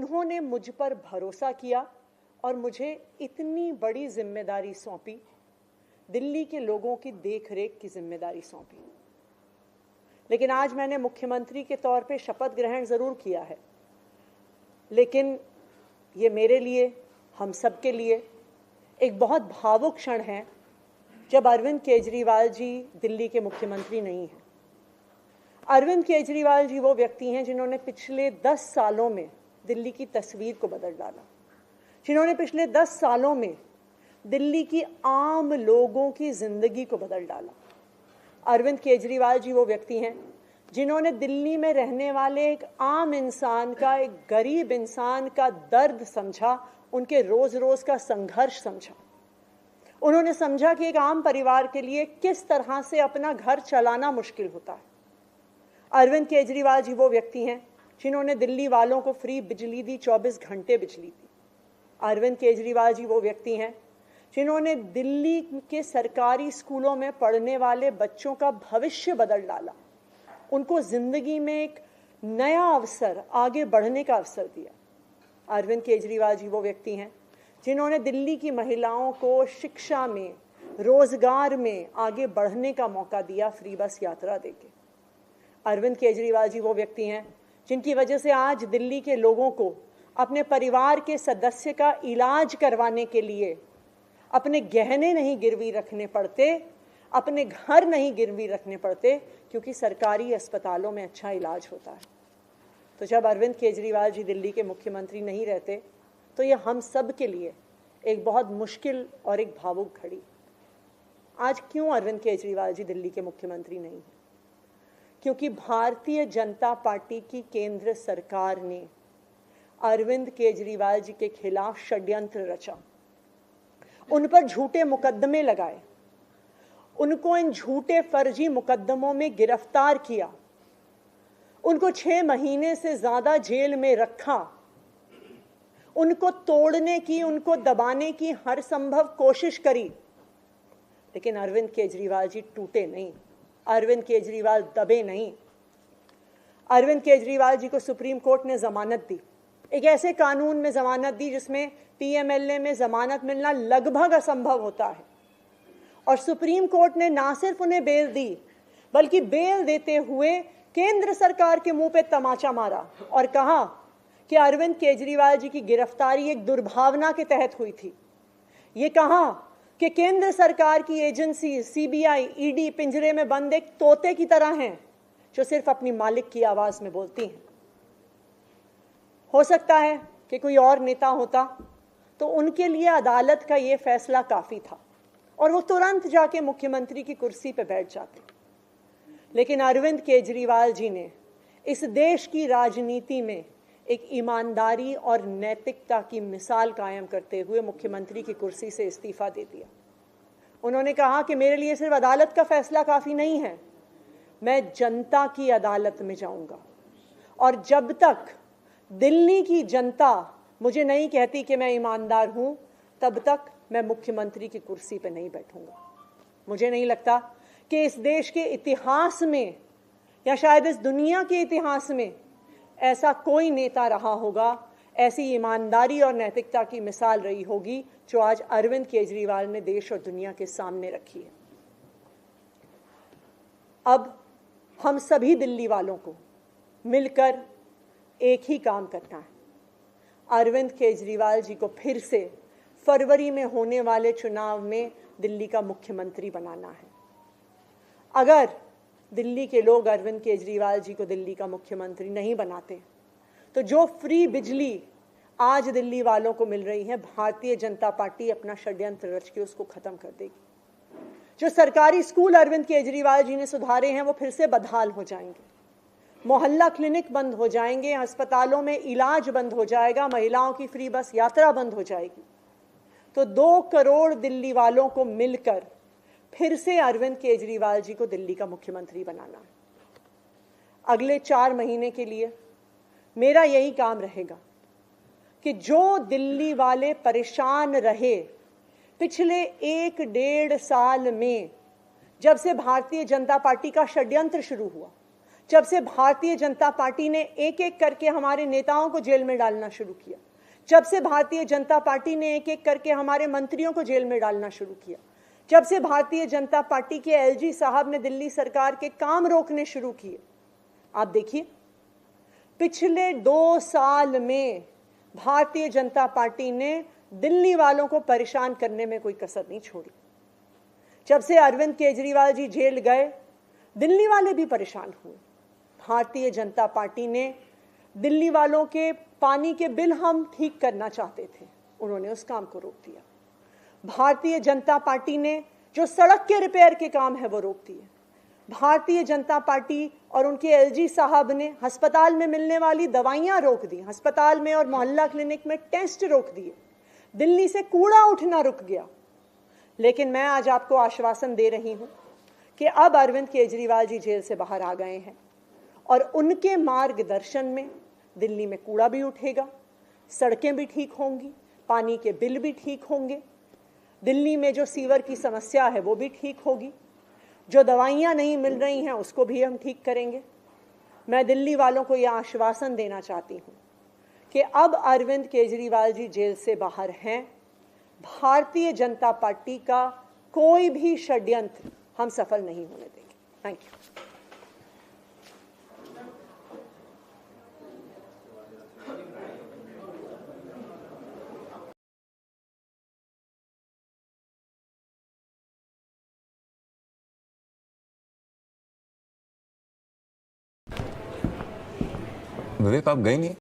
उन्होंने मुझ पर भरोसा किया और मुझे इतनी बड़ी जिम्मेदारी सौंपी, दिल्ली के लोगों की देखरेख की जिम्मेदारी सौंपी। लेकिन आज मैंने मुख्यमंत्री के तौर पे शपथ ग्रहण जरूर किया है, लेकिन ये मेरे लिए, हम सब के लिए एक बहुत भावुक क्षण है जब अरविंद केजरीवाल जी दिल्ली के मुख्यमंत्री नहीं हैं। अरविंद केजरीवाल जी वो व्यक्ति हैं जिन्होंने पिछले 10 सालों में दिल्ली की तस्वीर को बदल डाला, जिन्होंने पिछले 10 सालों में दिल्ली की आम लोगों की जिंदगी को बदल डाला। अरविंद केजरीवाल जी वो व्यक्ति हैं जिन्होंने दिल्ली में रहने वाले एक आम इंसान का, एक गरीब इंसान का दर्द समझा, उनके रोज रोज का संघर्ष समझा। उन्होंने समझा कि एक आम परिवार के लिए किस तरह से अपना घर चलाना मुश्किल होता है। अरविंद केजरीवाल जी वो व्यक्ति हैं जिन्होंने दिल्ली वालों को फ्री बिजली दी, 24 घंटे बिजली दी। अरविंद केजरीवाल जी वो व्यक्ति हैं जिन्होंने दिल्ली के सरकारी स्कूलों में पढ़ने वाले बच्चों का भविष्य बदल डाला, उनको जिंदगी में एक नया अवसर, आगे बढ़ने का अवसर दिया। अरविंद केजरीवाल जी वो व्यक्ति हैं जिन्होंने दिल्ली की महिलाओं को शिक्षा में, रोजगार में आगे बढ़ने का मौका दिया, फ्री बस यात्रा देके। अरविंद केजरीवाल जी वो व्यक्ति हैं जिनकी वजह से आज दिल्ली के लोगों को अपने परिवार के सदस्य का इलाज करवाने के लिए अपने गहने नहीं गिरवी रखने पड़ते, अपने घर नहीं गिरवी रखने पड़ते, क्योंकि सरकारी अस्पतालों में अच्छा इलाज होता है। तो जब अरविंद केजरीवाल जी दिल्ली के मुख्यमंत्री नहीं रहते तो ये हम सब के लिए एक बहुत मुश्किल और एक भावुक घड़ी। आज क्यों अरविंद केजरीवाल जी दिल्ली के मुख्यमंत्री नहीं हैं? क्योंकि भारतीय जनता पार्टी की केंद्र सरकार ने अरविंद केजरीवाल जी के खिलाफ षड्यंत्र रचा, उन पर झूठे मुकदमे लगाए, उनको इन झूठे फर्जी मुकदमों में गिरफ्तार किया, उनको 6 महीने से ज्यादा जेल में रखा, उनको तोड़ने की, उनको दबाने की हर संभव कोशिश करी। लेकिन अरविंद केजरीवाल जी टूटे नहीं, अरविंद केजरीवाल दबे नहीं। अरविंद केजरीवाल जी को सुप्रीम कोर्ट ने जमानत दी, एक ऐसे कानून में जमानत दी जिसमें पीएमएलए में जमानत मिलना लगभग असंभव होता है। और सुप्रीम कोर्ट ने ना सिर्फ उन्हें बेल दी, बल्कि बेल देते हुए केंद्र सरकार के मुंह पे तमाचा मारा और कहा कि अरविंद केजरीवाल जी की गिरफ्तारी एक दुर्भावना के तहत हुई थी। ये कहा कि केंद्र सरकार की एजेंसी सीबीआई, ईडी पिंजरे में बंद एक तोते की तरह हैं जो सिर्फ अपनी मालिक की आवाज में बोलती हैं। हो सकता है कि कोई और नेता होता तो उनके लिए अदालत का ये फैसला काफी था और वो तुरंत जाके मुख्यमंत्री की कुर्सी पर बैठ जाते। लेकिन अरविंद केजरीवाल जी ने इस देश की राजनीति में एक ईमानदारी और नैतिकता की मिसाल कायम करते हुए मुख्यमंत्री की कुर्सी से इस्तीफा दे दिया। उन्होंने कहा कि मेरे लिए सिर्फ अदालत का फैसला काफी नहीं है, मैं जनता की अदालत में जाऊंगा और जब तक दिल्ली की जनता मुझे नहीं कहती कि मैं ईमानदार हूं, तब तक मैं मुख्यमंत्री की कुर्सी पर नहीं बैठूंगा। मुझे नहीं लगता कि इस देश के इतिहास में या शायद इस दुनिया के इतिहास में ऐसा कोई नेता रहा होगा, ऐसी ईमानदारी और नैतिकता की मिसाल रही होगी जो आज अरविंद केजरीवाल ने देश और दुनिया के सामने रखी है। अब हम सभी दिल्ली वालों को मिलकर एक ही काम करना है, अरविंद केजरीवाल जी को फिर से फरवरी में होने वाले चुनाव में दिल्ली का मुख्यमंत्री बनाना है। अगर दिल्ली के लोग अरविंद केजरीवाल जी को दिल्ली का मुख्यमंत्री नहीं बनाते तो जो फ्री बिजली आज दिल्ली वालों को मिल रही है, भारतीय जनता पार्टी अपना षड्यंत्र रच के उसको खत्म कर देगी। जो सरकारी स्कूल अरविंद केजरीवाल जी ने सुधारे हैं वो फिर से बदहाल हो जाएंगे, मोहल्ला क्लिनिक बंद हो जाएंगे, अस्पतालों में इलाज बंद हो जाएगा, महिलाओं की फ्री बस यात्रा बंद हो जाएगी। तो 2 करोड़ दिल्ली वालों को मिलकर फिर से अरविंद केजरीवाल जी को दिल्ली का मुख्यमंत्री बनाना है। अगले 4 महीने के लिए मेरा यही काम रहेगा कि जो दिल्ली वाले परेशान रहे पिछले 1-1.5 साल में, जब से भारतीय जनता पार्टी का षड्यंत्र शुरू हुआ, जब से भारतीय जनता पार्टी ने एक एक करके हमारे नेताओं को जेल में डालना शुरू किया, जब से भारतीय जनता पार्टी ने एक एक करके हमारे मंत्रियों को जेल में डालना शुरू किया, जब से भारतीय जनता पार्टी के एलजी साहब ने दिल्ली सरकार के काम रोकने शुरू किए, आप देखिए पिछले 2 साल में भारतीय जनता पार्टी ने दिल्ली वालों को परेशान करने में कोई कसर नहीं छोड़ी। जब से अरविंद केजरीवाल जी जेल गए, दिल्ली वाले भी परेशान हुए। भारतीय जनता पार्टी ने दिल्ली वालों के पानी के बिल हम ठीक करना चाहते थे, उन्होंने उस काम को रोक दिया। भारतीय जनता पार्टी ने जो सड़क के रिपेयर के काम है वो रोक दिए। भारतीय जनता पार्टी और उनके एलजी साहब ने अस्पताल में मिलने वाली दवाइयां रोक दी, अस्पताल में और मोहल्ला क्लिनिक में टेस्ट रोक दिए, दिल्ली से कूड़ा उठना रुक गया। लेकिन मैं आज आपको आश्वासन दे रही हूं कि अब अरविंद केजरीवाल जी जेल से बाहर आ गए हैं और उनके मार्गदर्शन में दिल्ली में कूड़ा भी उठेगा, सड़कें भी ठीक होंगी, पानी के बिल भी ठीक होंगे, दिल्ली में जो सीवर की समस्या है वो भी ठीक होगी, जो दवाइयां नहीं मिल रही हैं उसको भी हम ठीक करेंगे। मैं दिल्ली वालों को यह आश्वासन देना चाहती हूं कि अब अरविंद केजरीवाल जी जेल से बाहर हैं, भारतीय जनता पार्टी का कोई भी षड्यंत्र हम सफल नहीं होने देंगे। Thank you. विवेक, आप गए नहीं?